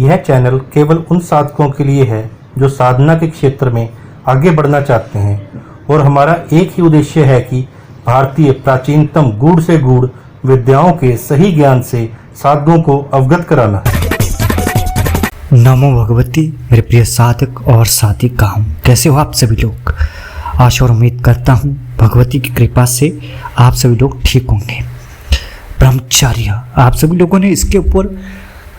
यह चैनल केवल उन साधकों के लिए है जो साधना के क्षेत्र में आगे बढ़ना चाहते हैं और हमारा एक ही उद्देश्य है कि भारतीय प्राचीनतम गूढ़ से गूढ़ विद्याओं के सही ज्ञान से साधकों को अवगत कराना। नमो भगवती। मेरे प्रिय साधक और साधिकाओं, कैसे हो आप सभी लोग? आशा और उम्मीद करता हूँ भगवती की कृपा से आप सभी लोग ठीक होंगे। ब्रह्मचर्य, आप सभी लोगों ने इसके ऊपर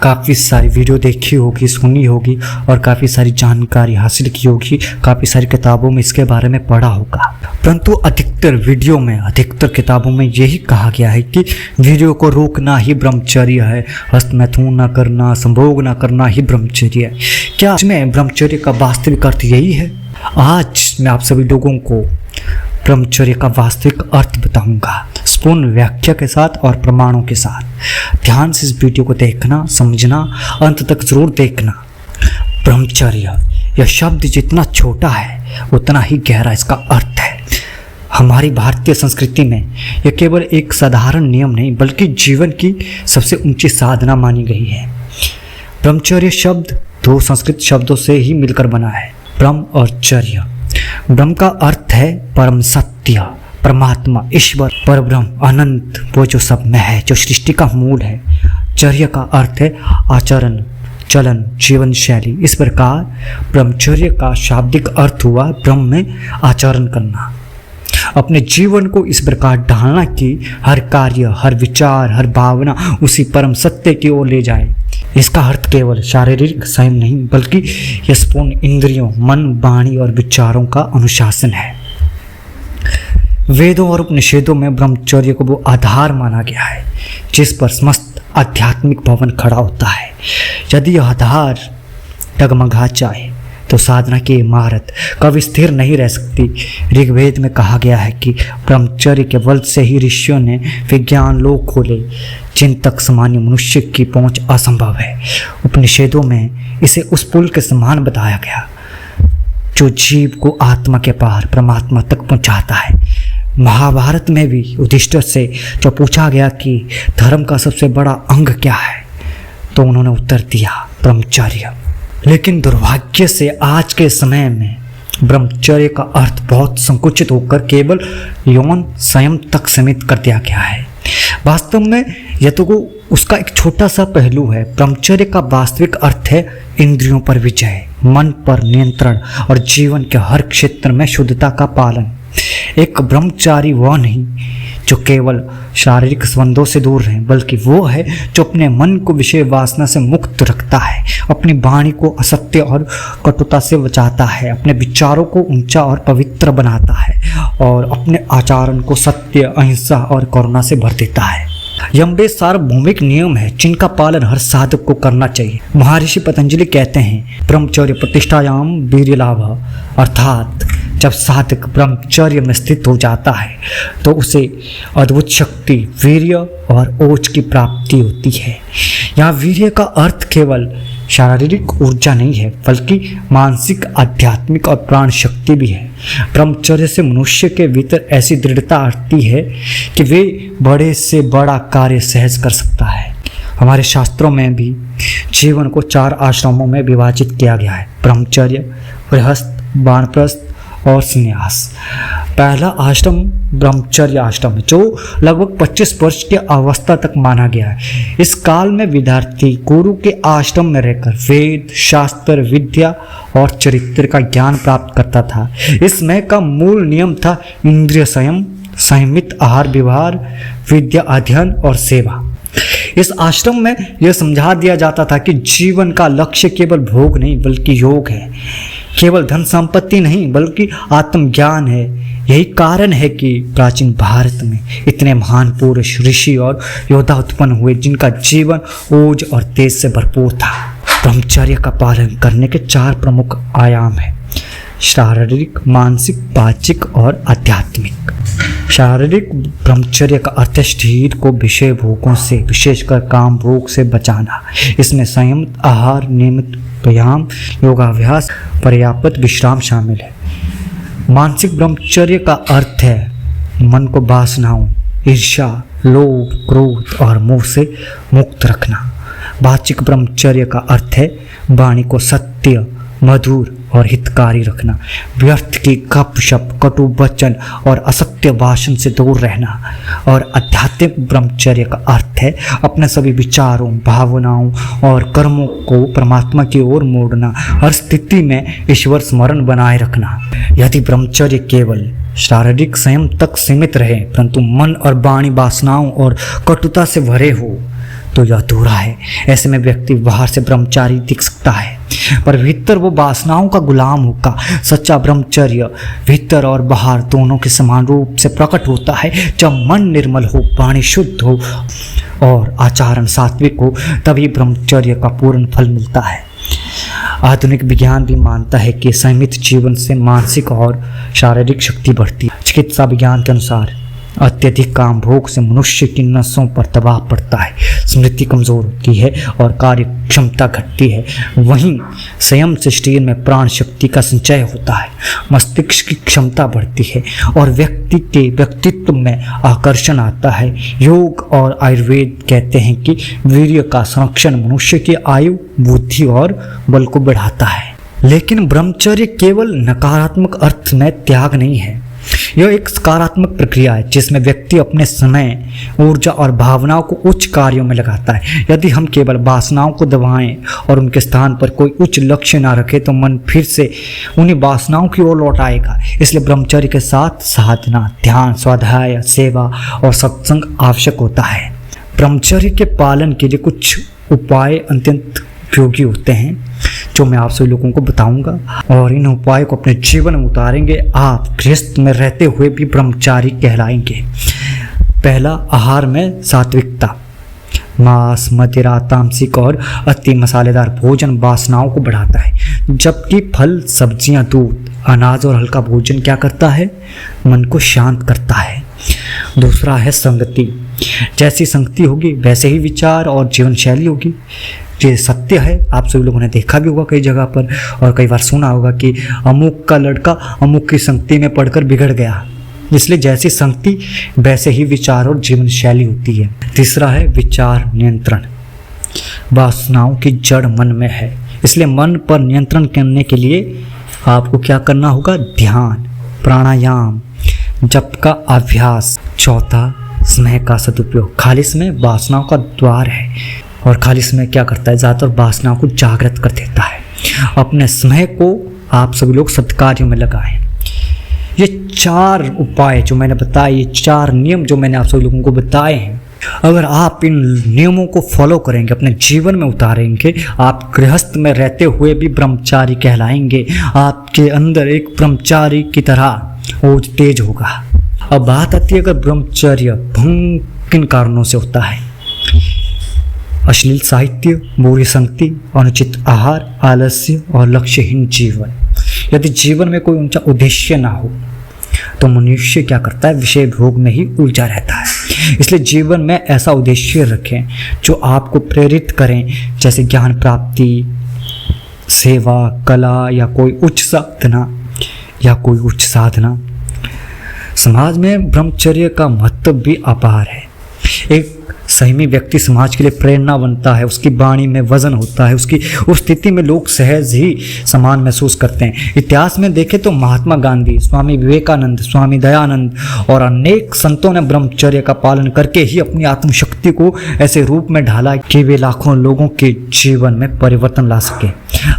काफ़ी सारी वीडियो देखी होगी, सुनी होगी और काफ़ी सारी जानकारी हासिल की होगी, काफ़ी सारी किताबों में इसके बारे में पढ़ा होगा। परंतु अधिकतर वीडियो में, अधिकतर किताबों में यही कहा गया है कि वीडियो को रोकना ही ब्रह्मचर्य है, हस्त मैथुन न करना, संभोग न करना ही ब्रह्मचर्य है। क्या इसमें ब्रह्मचर्य का वास्तविक अर्थ यही है? आज मैं आप सभी लोगों को ब्रह्मचर्य का वास्तविक अर्थ बताऊंगा, पूर्ण व्याख्या के साथ और प्रमाणों के साथ। ध्यान से इस वीडियो को देखना, समझना, अंत तक जरूर देखना। ब्रह्मचर्य, यह शब्द जितना छोटा है उतना ही गहरा इसका अर्थ है। हमारी भारतीय संस्कृति में यह केवल एक साधारण नियम नहीं बल्कि जीवन की सबसे ऊंची साधना मानी गई है। ब्रह्मचर्य शब्द दो संस्कृत शब्दों से ही मिलकर बना है, ब्रह्म और चर्य। ब्रह्म का अर्थ है परम सत्य, परमात्मा, ईश्वर, परब्रह्म, अनंत, वो जो सब में है, जो सृष्टि का मूल है। चर्य का अर्थ है आचरण, चलन, जीवन शैली। इस प्रकार ब्रह्मचर्य का शाब्दिक अर्थ हुआ ब्रह्म में आचरण करना, अपने जीवन को इस प्रकार ढालना कि हर कार्य, हर विचार, हर भावना उसी परम सत्य की ओर ले जाए। इसका अर्थ केवल शारीरिक संयम नहीं बल्कि यह संपूर्ण इंद्रियों, मन, वाणी और विचारों का अनुशासन है। वेदों और उपनिषदों में ब्रह्मचर्य को वो आधार माना गया है जिस पर समस्त आध्यात्मिक भवन खड़ा होता है। यदि यह आधार डगमगा जाए तो साधना की इमारत कभी स्थिर नहीं रह सकती। ऋग्वेद में कहा गया है कि ब्रह्मचर्य के बल से ही ऋषियों ने विज्ञान लोक खोले जिन तक सामान्य मनुष्य की पहुंच असंभव है। उपनिषदों में इसे उस पुल के समान बताया गया जो जीव को आत्मा के पार परमात्मा तक पहुंचाता है। महाभारत में भी युधिष्ठिर से जो पूछा गया कि धर्म का सबसे बड़ा अंग क्या है, तो उन्होंने उत्तर दिया ब्रह्मचर्य। लेकिन दुर्भाग्य से आज के समय में ब्रह्मचर्य का अर्थ बहुत संकुचित होकर केवल यौन संयम तक सीमित कर दिया गया है। वास्तव में यह तो उसका एक छोटा सा पहलू है। ब्रह्मचर्य का वास्तविक अर्थ है इंद्रियों पर विजय, मन पर नियंत्रण और जीवन के हर क्षेत्र में शुद्धता का पालन। एक ब्रह्मचारी वह नहीं जो केवल शारीरिक संबंधों से दूर रहे, बल्कि वो है जो अपने मन को विषय वासना से मुक्त रखता है, अपनी वाणी को असत्य और कटुता से बचाता है, अपने विचारों को ऊंचा और पवित्र बनाता है और अपने आचरण को सत्य, अहिंसा और करुणा से भर देता है। यह वे सार्वभौमिक नियम है जिनका पालन हर साधक को करना चाहिए। महर्षि पतंजलि कहते हैं ब्रह्मचर्य प्रतिष्ठायाम वीर्य लाभ, अर्थात जब साधक ब्रह्मचर्य में स्थित हो जाता है तो उसे अद्भुत शक्ति, वीर्य और ओज की प्राप्ति होती है। यहाँ वीर्य का अर्थ केवल शारीरिक ऊर्जा नहीं है बल्कि मानसिक, आध्यात्मिक और प्राण शक्ति भी है। ब्रह्मचर्य से मनुष्य के भीतर ऐसी दृढ़ता आती है कि वे बड़े से बड़ा कार्य सहज कर सकता है। हमारे शास्त्रों में भी जीवन को 4 आश्रमों में विभाजित किया गया है, ब्रह्मचर्य, गृहस्थ, वानप्रस्थ और संन्यास। पहला आश्रम ब्रह्मचर्य आश्रम है जो लगभग 25 वर्ष की अवस्था तक माना गया है। इस काल में विद्यार्थी गुरु के आश्रम में रहकर वेद, शास्त्र, विद्या और चरित्र का ज्ञान प्राप्त करता था। इसमें का मूल नियम था इंद्रिय संयम, संयमित आहार विहार, विद्या अध्ययन और सेवा। इस आश्रम में यह समझा दिया जाता था कि जीवन का लक्ष्य केवल भोग नहीं बल्कि योग है, केवल धन संपत्ति नहीं बल्कि आत्मज्ञान है। यही कारण है कि प्राचीन भारत में इतने महान पुरुष, ऋषि और योद्धा उत्पन्न हुए जिनका जीवन ओज और तेज से भरपूर था। ब्रह्मचर्य का पालन करने के 4 प्रमुख आयाम हैं, शारीरिक, मानसिक, वाचिक और आध्यात्मिक। शारीरिक ब्रह्मचर्य का अर्थ है शरीर को विषय भोगों से, विशेषकर काम भोग से बचाना। इसमें संयम आहार, नियमित व्यायाम, योगाभ्यास, पर्याप्त विश्राम शामिल है। मानसिक ब्रह्मचर्य का अर्थ है मन को वासनाओं, ईर्ष्या, लोभ, क्रोध और मोह से मुक्त रखना। वाचिक ब्रह्मचर्य का अर्थ है वाणी को सत्य, मधुर और हितकारी रखना, व्यर्थ की गपशप, कटु वचन और असत्य भाषण से दूर रहना। और आध्यात्मिक ब्रह्मचर्य का अर्थ है अपने सभी विचारों, भावनाओं और कर्मों को परमात्मा की ओर मोड़ना, हर स्थिति में ईश्वर स्मरण बनाए रखना। यदि ब्रह्मचर्य केवल शारीरिक संयम तक सीमित रहे परंतु मन और वाणी वासनाओं और कटुता से भरे हो तो यह अधूरा है। ऐसे में व्यक्ति बाहर से ब्रह्मचारी दिख सकता है पर भीतर वो वासनाओं का गुलाम होगा। सच्चा ब्रह्मचर्य भीतर और बाहर दोनों के समान रूप से प्रकट होता है। जब मन निर्मल हो, वाणी शुद्ध हो और आचरण सात्विक हो तभी ब्रह्मचर्य का पूर्ण फल मिलता है। आधुनिक विज्ञान भी मानता है कि संयमित जीवन से मानसिक और शारीरिक शक्ति बढ़ती है। चिकित्सा विज्ञान के अनुसार अत्यधिक काम भोग से मनुष्य की नसों पर दबाव पड़ता है, स्मृति कमजोर होती है और कार्य क्षमता घटती है। वहीं संयम से शरीर में प्राण शक्ति का संचय होता है, मस्तिष्क की क्षमता बढ़ती है और व्यक्ति के व्यक्तित्व में आकर्षण आता है। योग और आयुर्वेद कहते हैं कि वीर्य का संरक्षण मनुष्य की आयु, बुद्धि और बल को बढ़ाता है। लेकिन ब्रह्मचर्य केवल नकारात्मक अर्थ में त्याग नहीं है, यह एक सकारात्मक प्रक्रिया है जिसमें व्यक्ति अपने समय, ऊर्जा और भावनाओं को उच्च कार्यों में लगाता है। यदि हम केवल वासनाओं को दबाएं और उनके स्थान पर कोई उच्च लक्ष्य ना रखें तो मन फिर से उन्हीं वासनाओं की ओर लौट आएगा। इसलिए ब्रह्मचर्य के साथ साधना, ध्यान, स्वाध्याय, सेवा और सत्संग आवश्यक होता है। ब्रह्मचर्य के पालन के लिए कुछ उपाय अत्यंत उपयोगी होते हैं जो मैं आप सभी लोगों को बताऊंगा और इन उपायों को अपने जीवन में उतारेंगे। आप गृहस्थ में रहते हुए भी ब्रह्मचारी कहलाएंगे। पहला, आहार में सात्विकता। मांस, मदिरा, तामसिक और अति मसालेदार भोजन वासनाओं को बढ़ाता है, जबकि फल, सब्जियां, दूध, अनाज और हल्का भोजन क्या करता है? मन को शांत करता है। दूसरा है संगति। जैसी संगति होगी वैसे ही विचार और जीवन शैली होगी। ये सत्य है, आप सभी लोगों ने देखा भी होगा कई जगह पर और कई बार सुना होगा कि अमुक का लड़का अमुक की संगति में पढ़कर बिगड़ गया। इसलिए जैसी संगति वैसे ही विचार और जीवन शैली होती है। तीसरा है विचार नियंत्रण। वासनाओं की जड़ मन में है, इसलिए मन पर नियंत्रण करने के लिए आपको क्या करना होगा? ध्यान, प्राणायाम, जप का अभ्यास। चौथा, स्नेह का सदुपयोग। खाली समय वासनाओं का द्वार है और खाली समय क्या करता है? ज़्यादातर वासनाओं को जागृत कर देता है। अपने समय को आप सभी लोग सत्कार्यों में लगाएं। ये 4 उपाय जो मैंने बताए, ये 4 नियम जो मैंने आप सभी लोगों को बताए हैं, अगर आप इन नियमों को फॉलो करेंगे, अपने जीवन में उतारेंगे, आप गृहस्थ में रहते हुए भी ब्रह्मचारी कहलाएंगे। आपके अंदर एक ब्रह्मचारी की तरह ओज तेज होगा। अब बात आती है अगर ब्रह्मचर्य भंग किन कारणों से होता है? अश्लील साहित्य, बुरी संगति, अनुचित आहार, आलस्य और लक्ष्यहीन जीवन। यदि जीवन में कोई ऊंचा उद्देश्य ना हो तो मनुष्य क्या करता है? विषय भोग में ही उलझा रहता है। इसलिए जीवन में ऐसा उद्देश्य रखें जो आपको प्रेरित करें, जैसे ज्ञान प्राप्ति, सेवा, कला या कोई उच्च साधना। समाज में ब्रह्मचर्य का महत्व भी अपार है। एक संयमी व्यक्ति समाज के लिए प्रेरणा बनता है, उसकी वाणी में वजन होता है, उसकी उस स्थिति में लोग सहज ही समान महसूस करते हैं। इतिहास में देखें तो महात्मा गांधी, स्वामी विवेकानंद, स्वामी दयानंद और अनेक संतों ने ब्रह्मचर्य का पालन करके ही अपनी आत्मशक्ति को ऐसे रूप में ढाला कि वे लाखों लोगों के जीवन में परिवर्तन ला सके।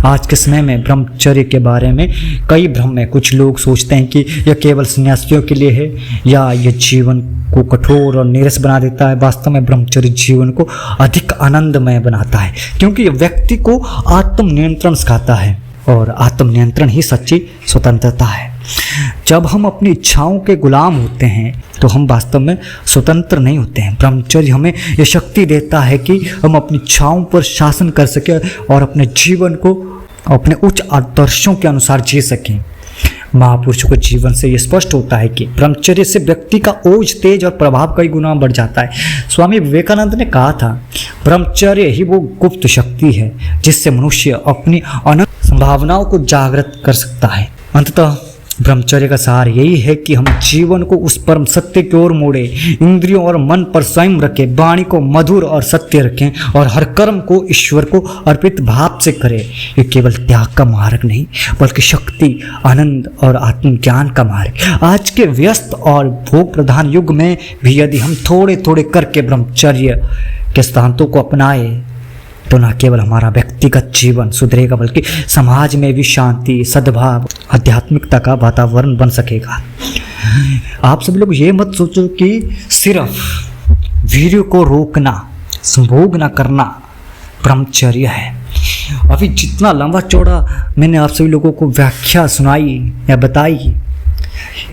आज के समय में ब्रह्मचर्य के बारे में कई भ्रम है। कुछ लोग सोचते हैं कि यह केवल सन्यासियों के लिए है या यह जीवन को कठोर और नीरस बना देता है। वास्तव में ब्रह्मचर्य जीवन को अधिक आनंदमय बनाता है, क्योंकि यह व्यक्ति को आत्मनियंत्रण सिखाता है और आत्मनियंत्रण ही सच्ची स्वतंत्रता है। जब हम अपनी इच्छाओं के गुलाम होते हैं तो हम वास्तव में स्वतंत्र नहीं होते हैं। ब्रह्मचर्य हमें यह शक्ति देता है कि हम अपनी इच्छाओं पर शासन कर सकें और अपने जीवन को अपने उच्च आदर्शों के अनुसार जी सकें। महापुरुषों के जीवन से यह स्पष्ट होता है कि ब्रह्मचर्य से व्यक्ति का ओज, तेज और प्रभाव कई गुना बढ़ जाता है। स्वामी विवेकानंद ने कहा था, ब्रह्मचर्य ही वो गुप्त शक्ति है जिससे मनुष्य अपनी अनंत संभावनाओं को जागृत कर सकता है। अंततः ब्रह्मचर्य का सार यही है कि हम जीवन को उस परम सत्य की ओर मोड़े, इंद्रियों और मन पर स्वयं रखें, वाणी को मधुर और सत्य रखें और हर कर्म को ईश्वर को अर्पित भाव से करें। ये केवल त्याग का मार्ग नहीं बल्कि शक्ति, आनंद और आत्मज्ञान का मार्ग। आज के व्यस्त और भोग प्रधान युग में भी यदि हम थोड़े थोड़े करके ब्रह्मचर्य के सिद्धांतों को अपनाए तो न केवल हमारा व्यक्तिगत जीवन सुधरेगा बल्कि समाज में भी शांति, सद्भाव, आध्यात्मिकता का वातावरण बन सकेगा। आप सभी लोग ये मत सोचो कि सिर्फ वीर्य को रोकना, संभोग न करना ब्रह्मचर्य है। अभी जितना लंबा चौड़ा मैंने आप सभी लोगों को व्याख्या सुनाई या बताई,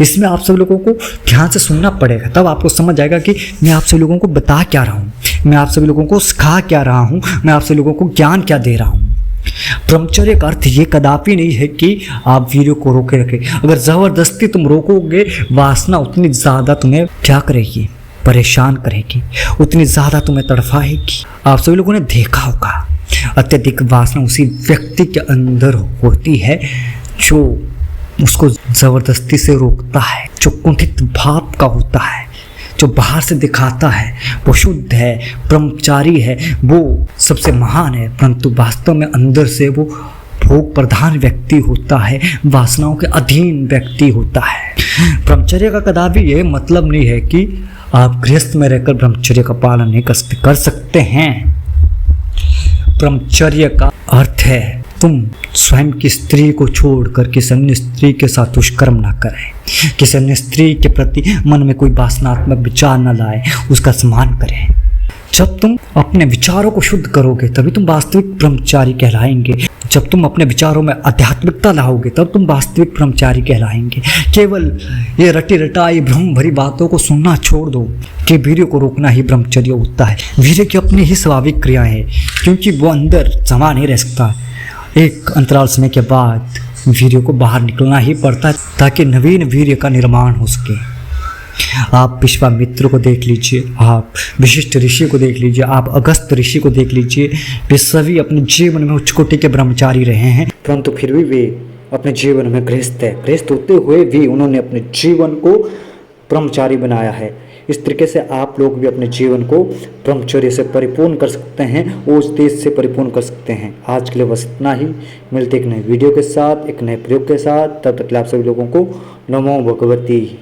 इसमें आप सब लोगों को ध्यान से सुनना पड़ेगा, तब आपको समझ आएगा कि मैं आप सभी लोगों को बता क्या रहा हूँ, मैं आप सभी लोगों को सिखा क्या रहा हूँ, मैं आप सभी लोगों को ज्ञान क्या दे रहा हूँ। ब्रह्मचर्य का अर्थ ये कदापि नहीं है कि आप वीर्य को रोके रखें। अगर ज़बरदस्ती तुम रोकोगे, वासना उतनी ज़्यादा तुम्हें क्या करेगी, परेशान करेगी, उतनी ज़्यादा तुम्हें तड़फाएगी। आप सभी लोगों ने देखा होगा अत्यधिक वासना उसी व्यक्ति के अंदर होती है जो उसको ज़बरदस्ती से रोकता है, जो कुंठित भाव का होता है, जो बाहर से दिखाता है वो शुद्ध है, ब्रह्मचारी है, वो सबसे महान है, परंतु वास्तव में अंदर से वो भोग प्रधान व्यक्ति होता है, वासनाओं के अधीन व्यक्ति होता है। ब्रह्मचर्य का कदापि ये मतलब नहीं है कि आप गृहस्थ में रहकर ब्रह्मचर्य का पालन नहीं कर सकते हैं। ब्रह्मचर्य का अर्थ है तुम स्वयं की स्त्री को छोड़कर किसी अन्य स्त्री के साथ दुष्कर्म ना करें, किसी अन्य स्त्री के प्रति मन में कोई वासनात्मक विचार न लाए, उसका सम्मान करें। जब तुम अपने विचारों को शुद्ध करोगे तभी तुम वास्तविक ब्रह्मचारी कहलाएंगे। जब तुम अपने विचारों में आध्यात्मिकता लाओगे तब तुम वास्तविक ब्रह्मचारी कहलाएंगे। केवल ये रटी रटाई भ्रम भरी बातों को सुनना छोड़ दो कि वीर्य को रोकना ही ब्रह्मचर्य होता है। वीर्य की अपनी ही स्वाभाविक क्रियाएं हैं, क्योंकि वो अंदर जमा नहीं रह सकता। एक अंतराल समय के बाद वीर्य को बाहर निकलना ही पड़ता है ताकि नवीन वीर्य का निर्माण हो सके। आप विश्वामित्र को देख लीजिए, आप विशिष्ट ऋषि को देख लीजिए, आप अगस्त ऋषि को देख लीजिए, वे सभी अपने जीवन में उच्च कोटि के ब्रह्मचारी रहे हैं, परंतु फिर भी वे अपने जीवन में गृहस्थ होते हुए भी उन्होंने अपने जीवन को ब्रह्मचारी बनाया है। इस तरीके से आप लोग भी अपने जीवन को ब्रह्मचर्य से परिपूर्ण कर सकते हैं, उस तेज से परिपूर्ण कर सकते हैं। आज के लिए बस इतना ही। मिलते एक नए वीडियो के साथ, एक नए प्रयोग के साथ। तब तक आप सभी लोगों को नमो भगवती।